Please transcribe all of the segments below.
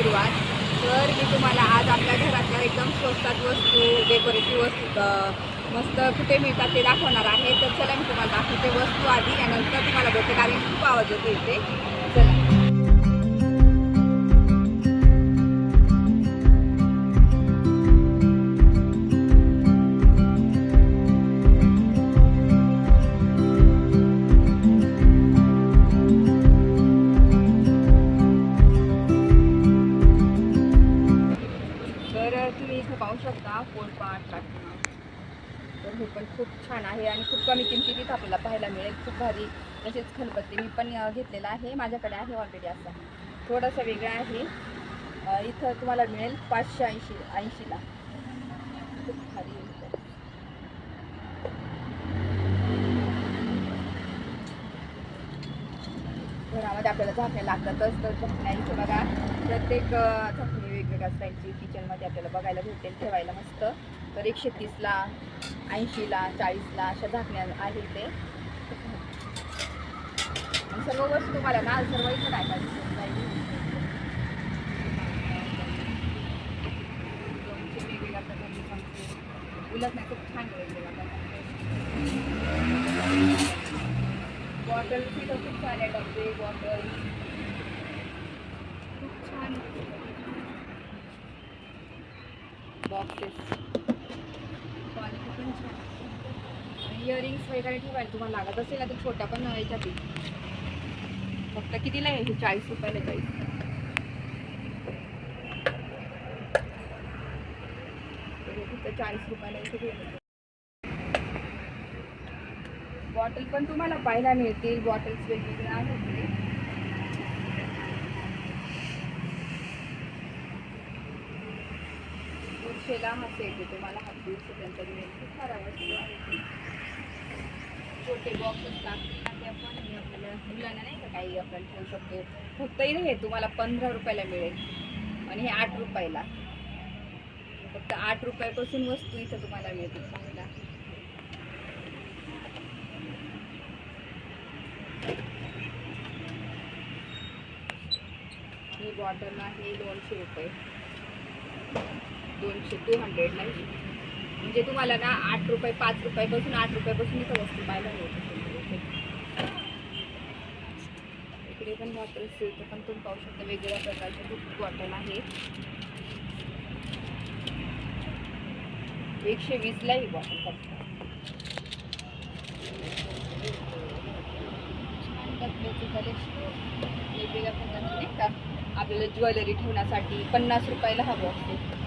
सुरुवात. तर मी तुम्हाला आज आपल्या घरातल्या एकदम स्वस्तात वस्तू, डेकोरेटिव्ह वस्तू मस्त कुठे मिळतात ते दाखवणार आहे. तर चला मी तुम्हाला दाखवते वस्तू आधी, यानंतर तुम्हाला बघते कारण खूप आवाज येतो इथे. चला. तुम्ही इथे पाहू शकता पोळपाट काठीमा. तर हे पण खूप छान आहे आणि खूप कमी किमतीत इथं आपल्याला पाहायला मिळेल. खूप भारी. तसेच खलबत्ती मी पण घेतलेला आहे, माझ्याकडे आहे ऑलरेडी. असा थोडासा वेगळा आहे. इथं तुम्हाला मिळेल 580ला. खूप भारी. घरामध्ये आपल्याला झाकणे लागतातच. तर झाकण्या इथे बघा प्रत्येक झाकणी वेगवेगळ्या स्टाईलची किचनमध्ये आपल्याला बघायला भेटेल ठेवायला मस्त. तर 130ला, 80ला, 40ला अशा झाकण्या आहेत ते. सर्व वस्तू तुम्हाला ना सर्व इथं काय काय वेगवेगळ्या प्रकारची चमचे उलट नाही, खूप छान वेगवेगळ्या प्रकारचे बॉटल तिथं खूप सारे डबे बॉटल खूप छान बॉक्सेस क्वालिटी पण छान. आणि इयरिंग्स वगैरे ठेवायला तुम्हाला लागत असेल ना तर छोट्या पण याच्यात फक्त कितीला आहे हे 40 रुपयाला. 40 रुपयाला इथे. बॉटल पण तुम्हाला पाहायला मिळतील. बॉटल्स वेगवेगळ्या आहेत. शेला हा सेट आहे तुम्हाला, हा 150 मिळेल. खूप साऱ्या वस्तू आहेत. छोटे बॉक्सेस लागतील ना ते आपण आपल्याला मुलांना नाही का काही आपण ठेवू शकतो. फक्त हे तुम्हाला 15 रुपयाला मिळेल आणि हे 8 रुपयाला. फक्त 8 रुपयापासून वस्तू इथं तुम्हाला मिळतील पाहायला. ही बॉटल आहे 200 रुपये. 200 ला. म्हणजे तुम्हाला ना 8 रुपये 5 रुपयापासून 8 रुपयापासून इथं वस्तू पाहायला मिळते. इकडे पण बॉटल्स इथं पण तुम्ही पाहू शकता वेगवेगळ्या प्रकारचे खूप बॉटल आहेत. 120ला ही बॉटल फक्त. छान डब्याचे कलेक्शन वेगवेगळ्या प्रकारचे नाही का आपल्याला ज्वेलरी ठेवण्यासाठी 50 रुपयाला हा बॉक्स आहे.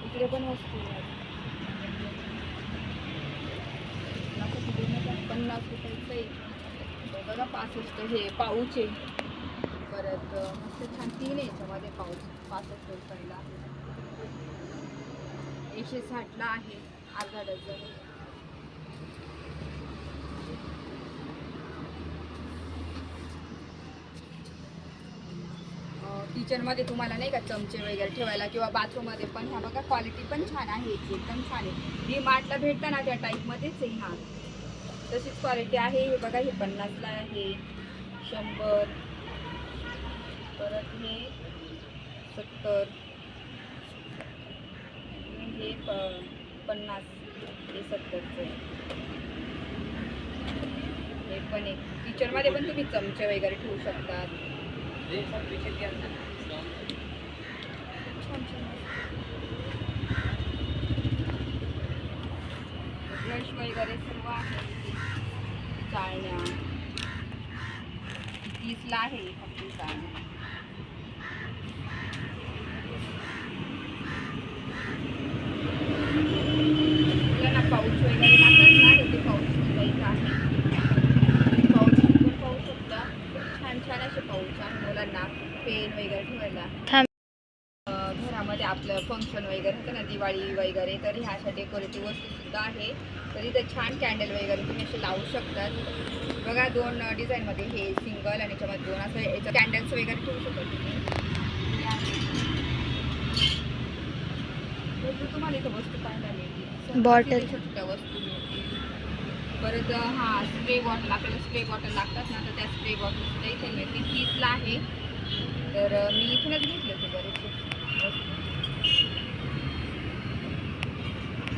इकडे पण वस्तू 50 रुपयाचं आहे. बघा 65 हे पाऊच आहे. परत मस्त छान 3 आहे याच्यामध्ये पाऊच. 65 रुपयाला. 160ला आहे अर्धा डझन. किचनमध्ये तुम्हाला नाही का चमचे वगैरे ठेवायला किंवा बाथरूममध्ये पण ह्या बघा क्वालिटी पण छान आहे. एकदम छान आहे. डी मार्टला भेटतं ना त्या टाईपमध्येच आहे. हा तशीच क्वालिटी आहे. हे बघा हे 50ला आहे. 100. परत हे 70. हे 50. हे 70चं आहे. हे पण एक किचनमध्ये पण तुम्ही चमचे वगैरे ठेवू शकतात. ब्रश वगैरे सर्व आहे. चाळण्या 30ला आहे फक्त चाळण्या. मुलांना पाऊच वगैरे लागतात ना ते पाऊच घ्यायचं आहे. पाऊच पण पाहू शकता. छान छान असे पाऊच आहे मुलांना पेन वगैरे ठेवायला. घरामध्ये आपलं फंक्शन वगैरे होतं ना दिवाळी वगैरे तर ह्या अशा डेकोरेटिव्ह वस्तू सुद्धा आहे. तर इथे छान कॅन्डल वगैरे तुम्ही असे लावू शकतात. बघा 2 डिझाईनमध्ये हे सिंगल आणि याच्यामध्ये 2 असं याचं कॅन्डल्स वगैरे ठेवू शकता तुम्ही. तुम्हाला इथं वस्तू पाहायला मिळतील. बॉटल छोट्या वस्तू मिळतील. परत हा स्प्रे बॉटल आपल्याला स्प्रे बॉटल लागतात ना तर त्या स्प्रे बॉटल सुद्धा इथे मिळतील. 30ला आहे. तर मी इथूनच घेतले होते बरेचसे वस्तू.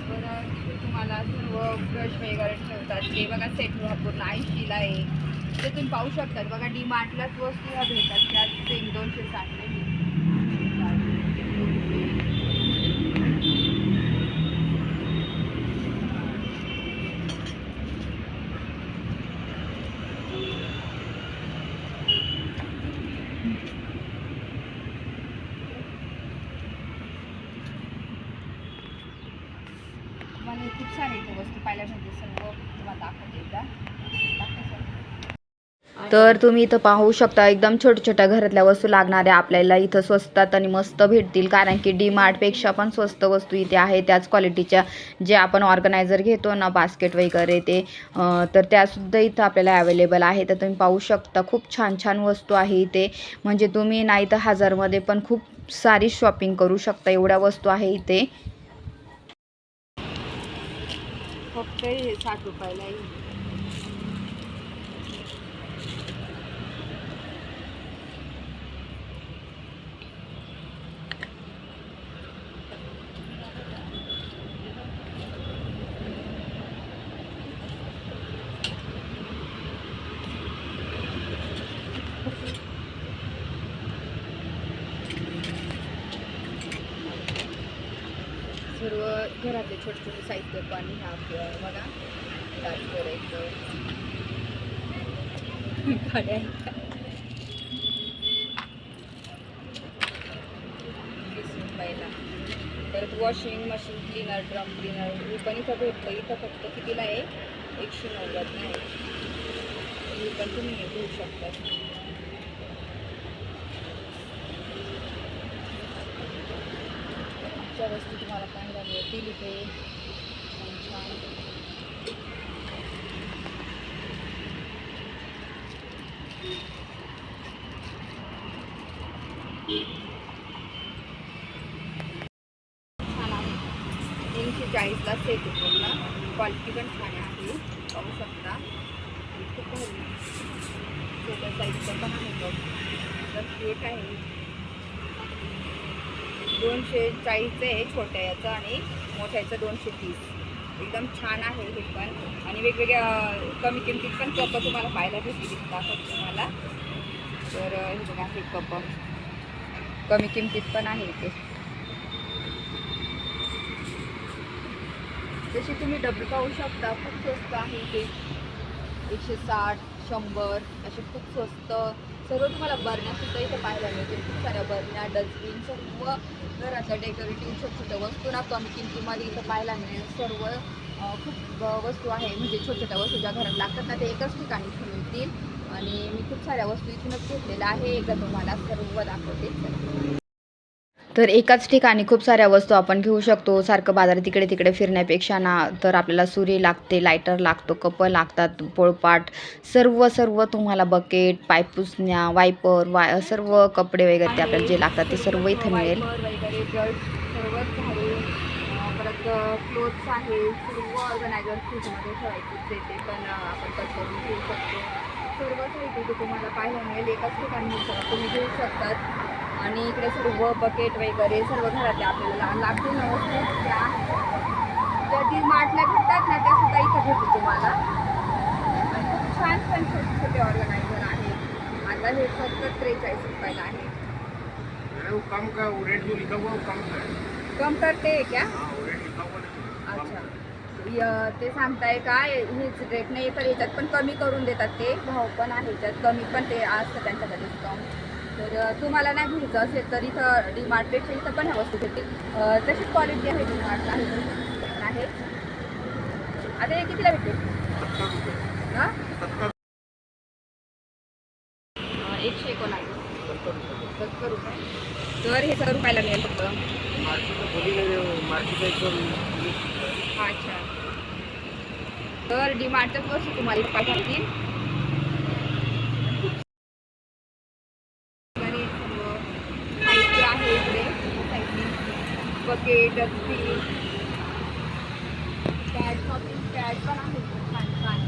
बरं तुम्हाला सर्व ब्रश वगैरे ठेवतात ते बघा सेट पूर्ण 80ला आहे. ते तुम्ही पाहू शकतात बघा. डीमार्टलाच वस्तू ह्या भेटतात त्या सेम 260 मला खूप सारे इथे वस्तू पाहिल्या म्हणजे सर्व तुम्हाला दाखवते एकदा. तर तुम्ही इथं पाहू शकता एकदम छोट्या छोट्या घरातल्या वस्तू लागणाऱ्या आपल्याला इथं स्वस्तात आणि मस्त भेटतील. कारण की डीमार्टपेक्षा पण स्वस्त वस्तू इथे आहे त्याच क्वालिटीच्या. जे आपण ऑर्गनायझर घेतो ना बास्केट वगैरे ते तर त्यासुद्धा इथं आपल्याला अवेलेबल आहे. तर तुम्ही पाहू शकता खूप छान छान वस्तू आहे इथे. म्हणजे तुम्ही नाही तर 1000मध्ये पण खूप सारी शॉपिंग करू शकता. एवढ्या वस्तू आहे इथे. फक्त हे 60 रुपयाला आहे. सर्व घरातले छोटे छोटे साहित्य पण ह्या बघा दाट करायचं गाड्या 20 रुपयाला. परत washing machine cleaner drum cleaner हे पण इथं भेटतं. इथं फक्त कितीला आहे 190 नाही. हे पण तुम्ही घेऊ शकता. वस्तू तुम्हाला पाहायला मिळतील इथे छान छान आहे. 340ला सेट आहे पूर्ण. क्वालिटी पण छान आहे पाहू शकता. खूप भारी छोट्या साईजचं पण आहे बघ. क्यूट आहे. 240 आहे छोट्या याचं आणि मोठ्याचं 230. एकदम छान आहे हे पण. आणि वेगवेगळ्या कमी किमतीत पण कप तुम्हाला पाहायला भेटतील दाखवत तुम्हाला. तर हे बघा हे कप कमी किमतीत पण आहे इथे. जशी तुम्ही डबे पाहू शकता खूप स्वस्त आहे इथे. 160 100 असे खूप स्वस्त. सर्व तुम्हाला बरण्यासुद्धा इथे पाहायला मिळतील. खूप साऱ्या बरण्या डस्टबिन सर्व घरातल्या डेकोरेटिव्ह छोट्या छोट्या वस्तू ना कमी किमतीमध्ये इथं पाहायला मिळेल. सर्व खूप वस्तू आहे. म्हणजे छोट्या छोट्या वस्तू ज्या घरात लागतात ना ते एकाच ठिकाणी इथे मिळतील. आणि मी खूप साऱ्या वस्तू इथूनच घेतलेल्या आहे. एकदा तुम्हाला सर्व दाखवते. तर एकाच ठिकाणी खूप साऱ्या वस्तू आपण घेऊ शकतो. सारखं बाजारात तिकडे तिकडे फिरण्यापेक्षा ना तर आपल्याला सुरी लागते, लायटर लागतो, कप लागतात, पोळपाट सर्व तुम्हाला बकेट, पायपुसण्या, वायपर सर्व कपडे वगैरे ते आपल्याला जे लागतात ते सर्व इथे मिळेल. वगैरे ब्रश सर्वच झाले. परत क्लोथ्स आहे. सर्व ऑर्गनायझर फ्रीजमध्ये ठेवायचे ते पण आपण कट करून घेऊ शकतो. सर्व साहित्य तुम्हाला पाहायला मिळेल. एकाच ठिकाणी तुम्ही घेऊ शकतात. आणि इकडे सर्व बकेट वगैरे सर्व घरातल्या आपल्याला लागतील ना वस्तू त्या डीमार्टला भेटतात ना त्या सुद्धा इथं भेटतील तुम्हाला. आणि खूप छान छान छोटे छोटे ऑर्गनायझर आहे. आता हे फक्त 43 रुपयाला आहे. कम करते क्या? अच्छा ते सांगताय का हेच रेट नाही तर याच्यात पण कमी करून देतात ते. भाव पण आहे त्याच्यात कमी पण ते असतं त्यांच्याकडे डिस्काउंट. तर तुम्हाला नाही घ्यायचं असेल तर इथं डीमार्टपेक्षा इथं पण ह्या वस्तू भेटतील. तशीच क्वालिटी आहे डीमार्टला आहे. आता हे कितीला भेटते? 119 70 रुपये. तर हे 70 रुपयाला मिळेल फक्त. अच्छा तर डीमार्टच्याच वस्तू तुम्हाला इथे पाठवतील. Bucket dustbin pad shopping pad पण आहे छान छान.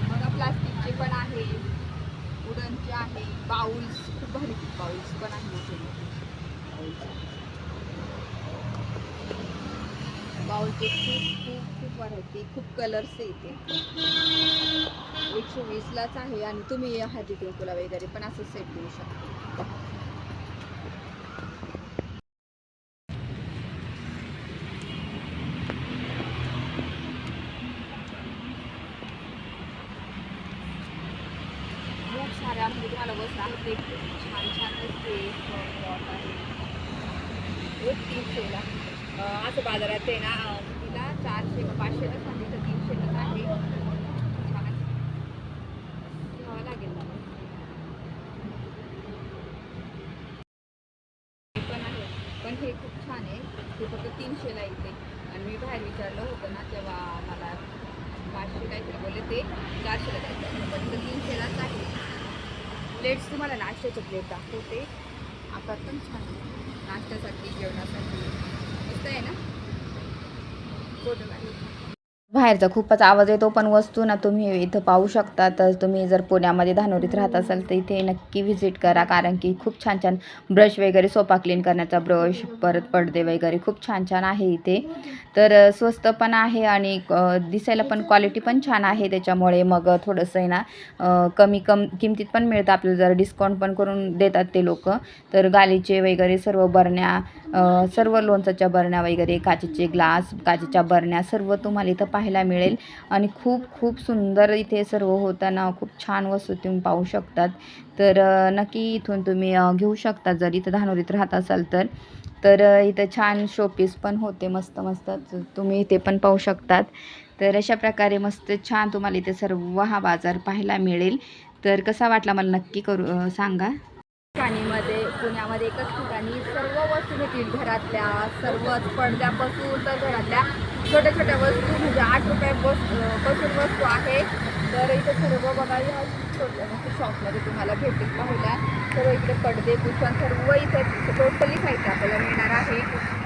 बघा प्लास्टिकचे पण आहे. वुडनचे आहे. बाउल्स खूप भारी बाउल्स पण आहे मोठे बाउलचे खूप खूप खूप व्हरायटी, खूप कलर्स आहे इथे. 120लाच आहे आणि तुम्ही हळदी कुंकूला वगैरे पण असं सेट देऊ शकता. खूप साऱ्या म्हणजे तुम्हाला वस्तू आहेत ते छान छान असते. एक 300ला असं बाजारात आहे ना, तिला 400 का 500ला सांगितलं, 300लाच आहे. छान घ्यावं लागेल मला. हे पण आहे, पण हे खूप छान आहे. ते फक्त 300ला येते आणि मी बाहेर विचारलं होतं ना तेव्हा मला 500 काहीतरी बोलले, ते 400ला जायचं, पण इथं 300लाच आहे. प्लेट्स तुम्हाला नाश्त्याचे प्लेट दाखवते. आकार पण छान आहे, नाश्त्यासाठी जेवणासाठी मस्त आहे ना. फोटो काढले. बाहेरचा खूपच आवाज येतो, पण वस्तू ना तुम्ही इथं पाहू शकता. तर तुम्ही जर पुण्यामध्ये धानोरीत राहत असाल तर इथे नक्की व्हिजिट करा, कारण की खूप छान छान ब्रश वगैरे, सोफा क्लीन करण्याचा ब्रश, परत पडदे वगैरे खूप छान छान आहे इथे. तर स्वस्त पण आहे आणि दिसायला पण क्वालिटी पण छान आहे. त्याच्यामुळे मग थोडंसं आहे ना कमी किमतीत पण मिळतं आपल्याला, जर डिस्काउंट पण करून देतात ते लोक. तर गालीचे वगैरे सर्व बरण्या, सर्व लोणचाच्या बरण्या वगैरे, काचेचे ग्लास, काचेच्या बरण्या सर्व तुम्हाला इथं पाहायला मिळेल. आणि खूप खूप सुंदर इथे सर्व होताना खूप छान वस्तू तुम्ही पाहू शकतात. तर नक्की इथून तुम्ही घेऊ शकता जर इथं धानोरीत राहत असाल तर. तर इथं छान शोपीस पण होते मस्त मस्त, तुम्ही इथे पण पाहू शकतात. तर अशा प्रकारे मस्त छान तुम्हाला इथे सर्व हा बाजार पाहायला मिळेल. तर कसा वाटला मला नक्की सांगा. ठिकाणीमध्ये पुण्यामध्ये एकच ठिकाणी सर्व वस्तू मिळतील. घरातल्या सर्वच पडद्यापासून तर घरातल्या छोट्या छोट्या वस्तू म्हणजे 8 रुपयापासून वस्तू आहे. तर इथे सर्व बघा, या छोट्या शॉपमध्ये तुम्हाला भेटेल पाहायला. सर्व इकडे पडदे कुशन सर्व इथे टोटली साहित्य आपल्याला मिळणार आहे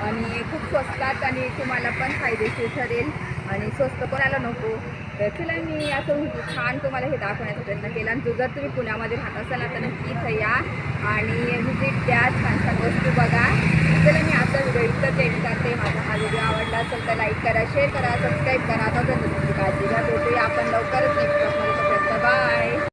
आणि खूप स्वस्तात आणि तुम्हाला पण फायदेशीर ठरेल आणि स्वस्त कोणाला नको. तर चला मी असं छान तुम्हाला हे दाखवण्याचा प्रयत्न केला. आणि जर तुम्ही पुण्यामध्ये राहत असाल तर नक्की इथं या आणि व्हिजिट द्या, छान छान वस्तू बघा. चला मी आता व्हिडिओ इथं एंड करते. माझा हा व्हिडिओ आवडला असेल तर लाईक करा, शेअर करा, सबस्क्राईब करा. आता तुमची काळजी घ्या. भेटूया आपण लवकरच नेक्स्ट ब्लॉगमध्ये. बाय.